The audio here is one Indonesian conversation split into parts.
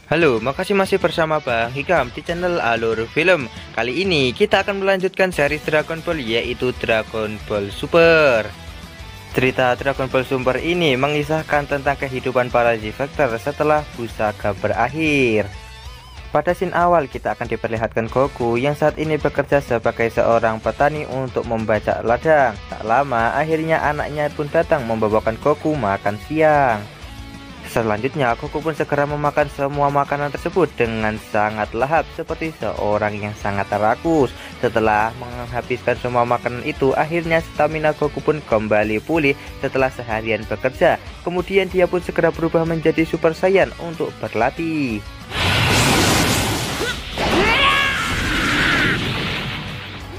Halo, makasih masih bersama Bang Hikam di channel Alur Film. Kali ini kita akan melanjutkan series Dragon Ball, yaitu Dragon Ball Super. Cerita Dragon Ball Super ini mengisahkan tentang kehidupan para Z-Factor setelah Pusaka berakhir. Pada scene awal kita akan diperlihatkan Goku yang saat ini bekerja sebagai seorang petani untuk membajak ladang. Tak lama akhirnya anaknya pun datang membawakan Goku makan siang. Selanjutnya Goku pun segera memakan semua makanan tersebut dengan sangat lahap seperti seorang yang sangat rakus. Setelah menghabiskan semua makanan itu, akhirnya stamina Goku pun kembali pulih setelah seharian bekerja. Kemudian dia pun segera berubah menjadi Super Saiyan untuk berlatih.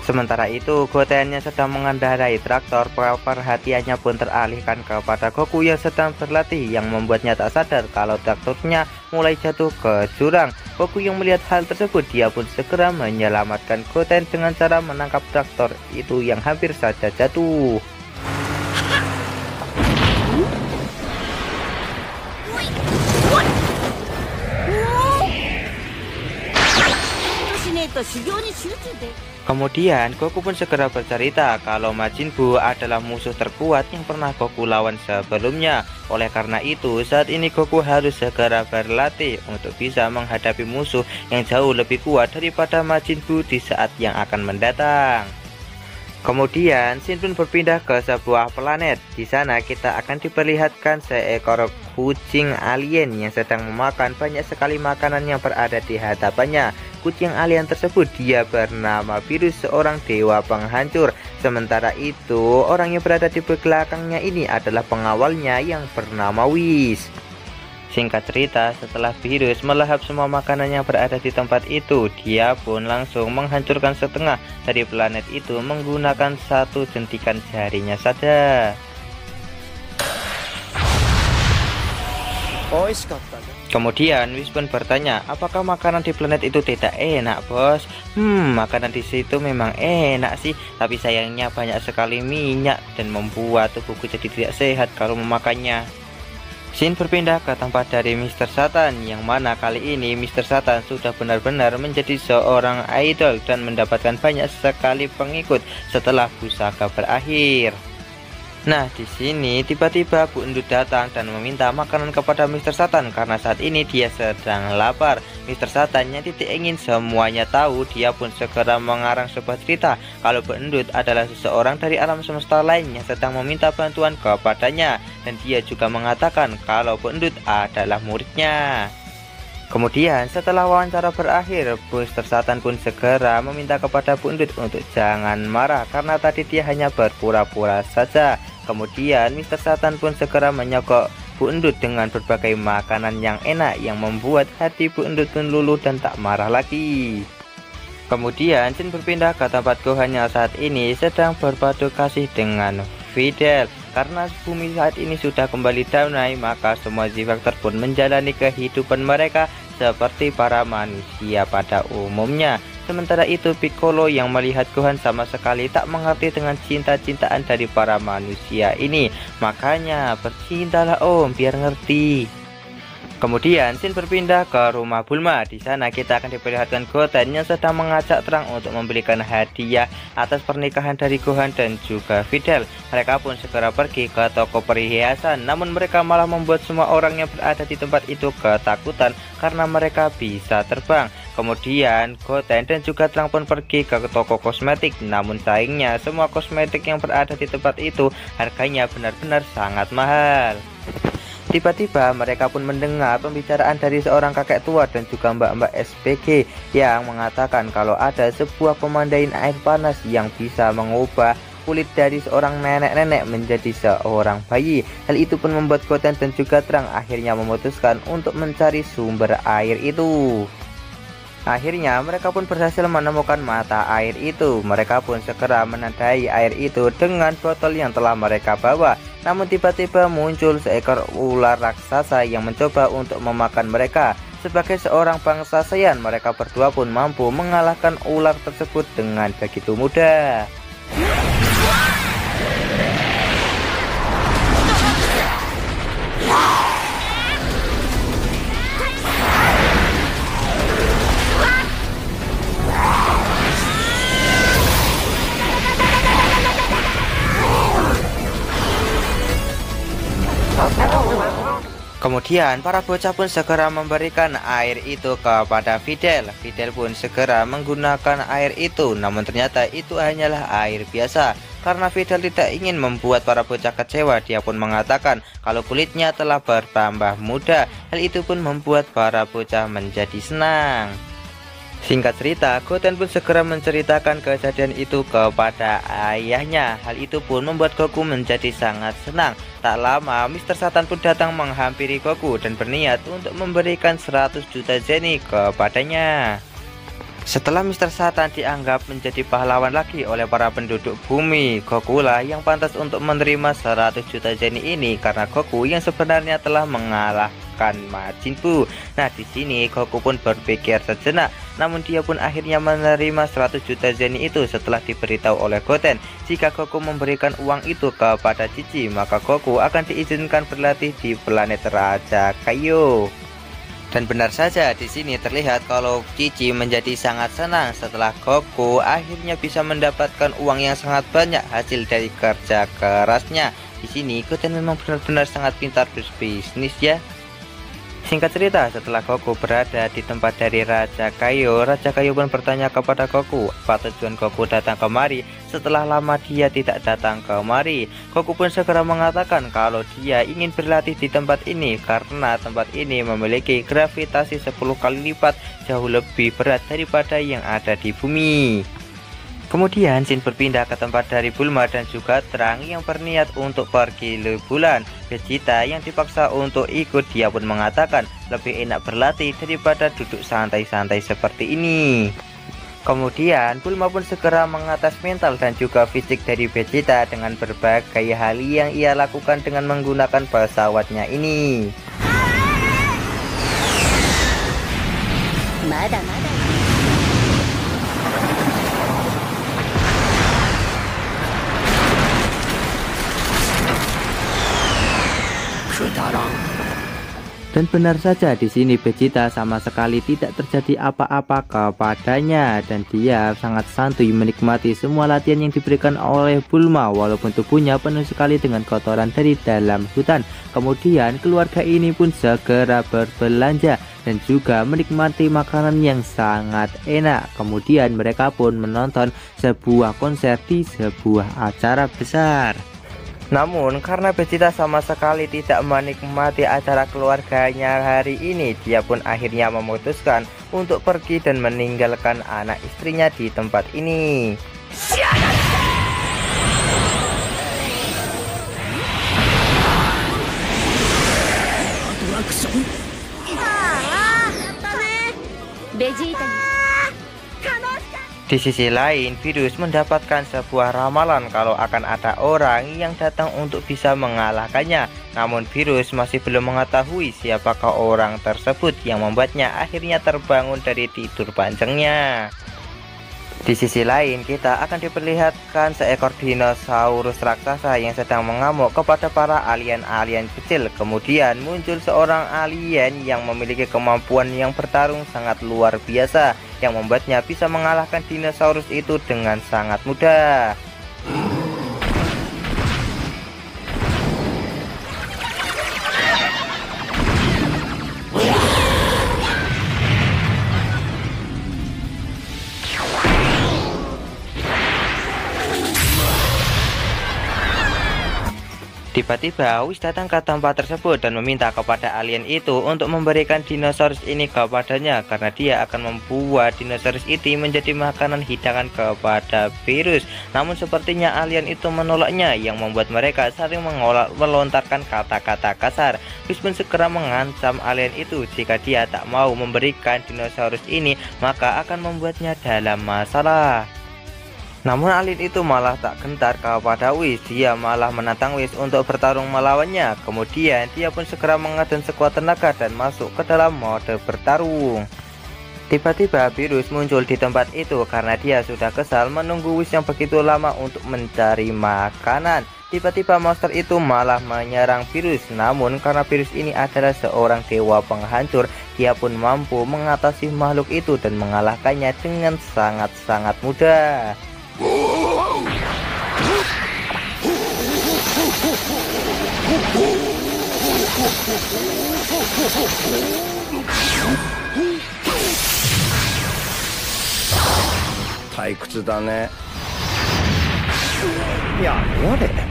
Sementara itu, Goten yang sedang mengendarai traktor, perhatiannya pun teralihkan kepada Goku yang sedang berlatih, yang membuatnya tak sadar kalau traktornya mulai jatuh ke jurang. Goku yang melihat hal tersebut, dia pun segera menyelamatkan Goten dengan cara menangkap traktor itu yang hampir saja jatuh. Kemudian Goku pun segera bercerita kalau Majin Buu adalah musuh terkuat yang pernah Goku lawan sebelumnya. Oleh karena itu, saat ini Goku harus segera berlatih untuk bisa menghadapi musuh yang jauh lebih kuat daripada Majin Buu di saat yang akan mendatang. Kemudian Shin pun berpindah ke sebuah planet. Di sana kita akan diperlihatkan seekor kucing alien yang sedang memakan banyak sekali makanan yang berada di hadapannya. Kucing alien tersebut dia bernama Virus, seorang dewa penghancur. Sementara itu, orang yang berada di belakangnya ini adalah pengawalnya yang bernama Whis. Singkat cerita, setelah Virus melahap semua makanan yang berada di tempat itu, dia pun langsung menghancurkan setengah dari planet itu menggunakan satu jentikan jarinya saja. Kemudian Whis pun bertanya, apakah makanan di planet itu tidak enak, bos? Makanan di situ memang enak sih, tapi sayangnya banyak sekali minyak dan membuat tubuhku jadi tidak sehat kalau memakannya. Shin berpindah ke tempat dari Mr. Satan, yang mana kali ini Mr. Satan sudah benar-benar menjadi seorang idol dan mendapatkan banyak sekali pengikut setelah Pusaka berakhir. Nah, di sini tiba-tiba Bu Endut datang dan meminta makanan kepada Mr. Satan karena saat ini dia sedang lapar. Mr. Satan yang tidak ingin semuanya tahu, dia pun segera mengarang sebuah cerita kalau Bu Endut adalah seseorang dari alam semesta lain yang sedang meminta bantuan kepadanya, dan dia juga mengatakan kalau Bu Endut adalah muridnya. Kemudian setelah wawancara berakhir, Mr. Satan pun segera meminta kepada Bu Endut untuk jangan marah karena tadi dia hanya berpura-pura saja. Kemudian Mr. Satan pun segera menyogok Bu Endut dengan berbagai makanan yang enak yang membuat hati Bu Endut pun luluh dan tak marah lagi. Kemudian Shin berpindah ke tempat Gohan yang saat ini sedang berpadu kasih dengan Videl. Karena bumi saat ini sudah kembali damai, maka semua Z-Factor pun menjalani kehidupan mereka seperti para manusia pada umumnya. Sementara itu Piccolo yang melihat Gohan sama sekali tak mengerti dengan cinta-cintaan dari para manusia ini. Makanya bercintalah om biar ngerti. Kemudian Shin berpindah ke rumah Bulma. Di sana kita akan diperlihatkan Goten yang sedang mengajak Trunks untuk membelikan hadiah atas pernikahan dari Gohan dan juga Videl. Mereka pun segera pergi ke toko perhiasan, namun mereka malah membuat semua orang yang berada di tempat itu ketakutan karena mereka bisa terbang. Kemudian Goten dan juga Trunks pun pergi ke toko kosmetik, namun sayangnya semua kosmetik yang berada di tempat itu harganya benar-benar sangat mahal. Tiba-tiba mereka pun mendengar pembicaraan dari seorang kakek tua dan juga mbak-mbak SPG yang mengatakan kalau ada sebuah pemandian air panas yang bisa mengubah kulit dari seorang nenek-nenek menjadi seorang bayi. Hal itu pun membuat Goten dan juga Trunks akhirnya memutuskan untuk mencari sumber air itu. Akhirnya mereka pun berhasil menemukan mata air itu. Mereka pun segera menandai air itu dengan botol yang telah mereka bawa. Namun tiba-tiba muncul seekor ular raksasa yang mencoba untuk memakan mereka. Sebagai seorang bangsa Saiyan, mereka berdua pun mampu mengalahkan ular tersebut dengan begitu mudah. Kemudian para bocah pun segera memberikan air itu kepada Fidel. Fidel pun segera menggunakan air itu, namun ternyata itu hanyalah air biasa. Karena Fidel tidak ingin membuat para bocah kecewa, dia pun mengatakan kalau kulitnya telah bertambah muda. Hal itu pun membuat para bocah menjadi senang. Singkat cerita, Goten pun segera menceritakan kejadian itu kepada ayahnya. Hal itu pun membuat Goku menjadi sangat senang. Tak lama, Mr. Satan pun datang menghampiri Goku dan berniat untuk memberikan 100 juta zeni kepadanya. Setelah Mr. Satan dianggap menjadi pahlawan lagi oleh para penduduk bumi, Goku lah yang pantas untuk menerima 100 juta zeni ini karena Goku yang sebenarnya telah mengalahkan Majin Buu. Nah, di sini Goku pun berpikir sejenak, namun dia pun akhirnya menerima 100 juta zeni itu setelah diberitahu oleh Goten. Jika Goku memberikan uang itu kepada Cici, maka Goku akan diizinkan berlatih di planet Raja Kaio. Dan benar saja, di sini terlihat kalau Cici menjadi sangat senang setelah Goku akhirnya bisa mendapatkan uang yang sangat banyak hasil dari kerja kerasnya. Di sini Goten memang benar-benar sangat pintar berbisnis ya. Singkat cerita, setelah Goku berada di tempat dari Raja Kaio pun bertanya kepada Goku apa tujuan Goku datang kemari setelah lama dia tidak datang kemari. Goku pun segera mengatakan kalau dia ingin berlatih di tempat ini karena tempat ini memiliki gravitasi 10 kali lipat jauh lebih berat daripada yang ada di bumi. Kemudian Shin berpindah ke tempat dari Bulma dan juga Trunks yang berniat untuk pergi ke bulan. Vegeta yang dipaksa untuk ikut, dia pun mengatakan lebih enak berlatih daripada duduk santai-santai seperti ini. Kemudian Bulma pun segera mengatas mental dan juga fisik dari Vegeta dengan berbagai hal yang ia lakukan dengan menggunakan pesawatnya ini. Dan benar saja, di sini Vegeta sama sekali tidak terjadi apa-apa kepadanya dan dia sangat santuy menikmati semua latihan yang diberikan oleh Bulma walaupun tubuhnya penuh sekali dengan kotoran dari dalam hutan. Kemudian keluarga ini pun segera berbelanja dan juga menikmati makanan yang sangat enak. Kemudian mereka pun menonton sebuah konser di sebuah acara besar. Namun karena Vegeta sama sekali tidak menikmati acara keluarganya hari ini, dia pun akhirnya memutuskan untuk pergi dan meninggalkan anak istrinya di tempat ini. Di sisi lain, Virus mendapatkan sebuah ramalan kalau akan ada orang yang datang untuk bisa mengalahkannya. Namun Virus masih belum mengetahui siapakah orang tersebut yang membuatnya akhirnya terbangun dari tidur panjangnya. Di sisi lain, kita akan diperlihatkan seekor dinosaurus raksasa yang sedang mengamuk kepada para alien-alien kecil. Kemudian muncul seorang alien yang memiliki kemampuan yang bertarung sangat luar biasa, yang membuatnya bisa mengalahkan dinosaurus itu dengan sangat mudah. Tiba-tiba Whis datang ke tempat tersebut dan meminta kepada alien itu untuk memberikan dinosaurus ini kepadanya karena dia akan membuat dinosaurus itu menjadi makanan hidangan kepada Virus. Namun sepertinya alien itu menolaknya yang membuat mereka saling melontarkan kata-kata kasar. Whis pun segera mengancam alien itu jika dia tak mau memberikan dinosaurus ini maka akan membuatnya dalam masalah. Namun alien itu malah tak gentar kepada Whis, dia malah menantang Whis untuk bertarung melawannya. Kemudian dia pun segera mengadun sekuat tenaga dan masuk ke dalam mode bertarung. Tiba-tiba Virus muncul di tempat itu karena dia sudah kesal menunggu Whis yang begitu lama untuk mencari makanan. Tiba-tiba monster itu malah menyerang Virus, namun karena Virus ini adalah seorang dewa penghancur, dia pun mampu mengatasi makhluk itu dan mengalahkannya dengan sangat-sangat mudah. 退屈だね。やれやれ。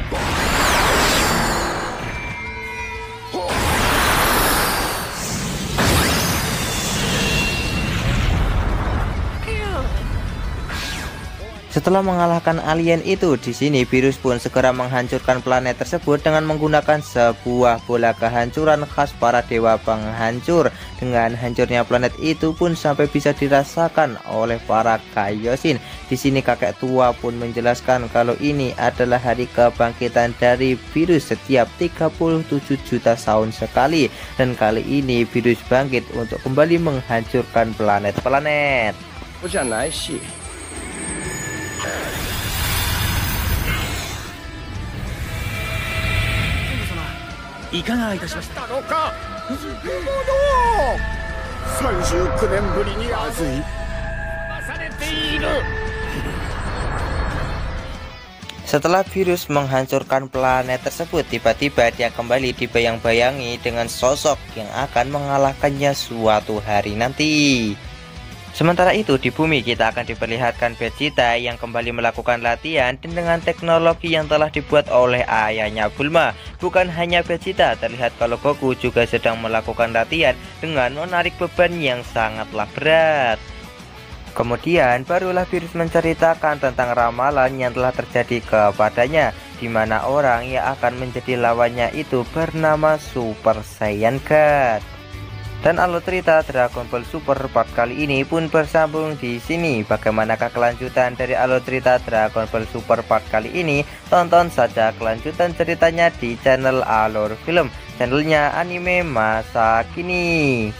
Setelah mengalahkan alien itu, di sini virus pun segera menghancurkan planet tersebut dengan menggunakan sebuah bola kehancuran khas para dewa penghancur. Dengan hancurnya planet itu pun sampai bisa dirasakan oleh para Kaiosin. Di sini kakek tua pun menjelaskan kalau ini adalah hari kebangkitan dari virus setiap 37 juta tahun sekali, dan kali ini virus bangkit untuk kembali menghancurkan planet-planet. じゃないし。いかがいたしましたのか。39年ぶりにアズイされている。 Setelah virus menghancurkan planet tersebut, tiba-tiba dia kembali dibayang-bayangi dengan sosok yang akan mengalahkannya suatu hari nanti. Sementara itu di bumi kita akan diperlihatkan Vegeta yang kembali melakukan latihan dan dengan teknologi yang telah dibuat oleh ayahnya Bulma. Bukan hanya Vegeta, terlihat kalau Goku juga sedang melakukan latihan dengan menarik beban yang sangatlah berat. Kemudian barulah virus menceritakan tentang ramalan yang telah terjadi kepadanya, di mana orang yang akan menjadi lawannya itu bernama Super Saiyan God. Dan alur cerita Dragon Ball Super part kali ini pun bersambung di sini. Bagaimanakah kelanjutan dari alur cerita Dragon Ball Super part kali ini? Tonton saja kelanjutan ceritanya di channel Alur Film, channelnya anime masa kini.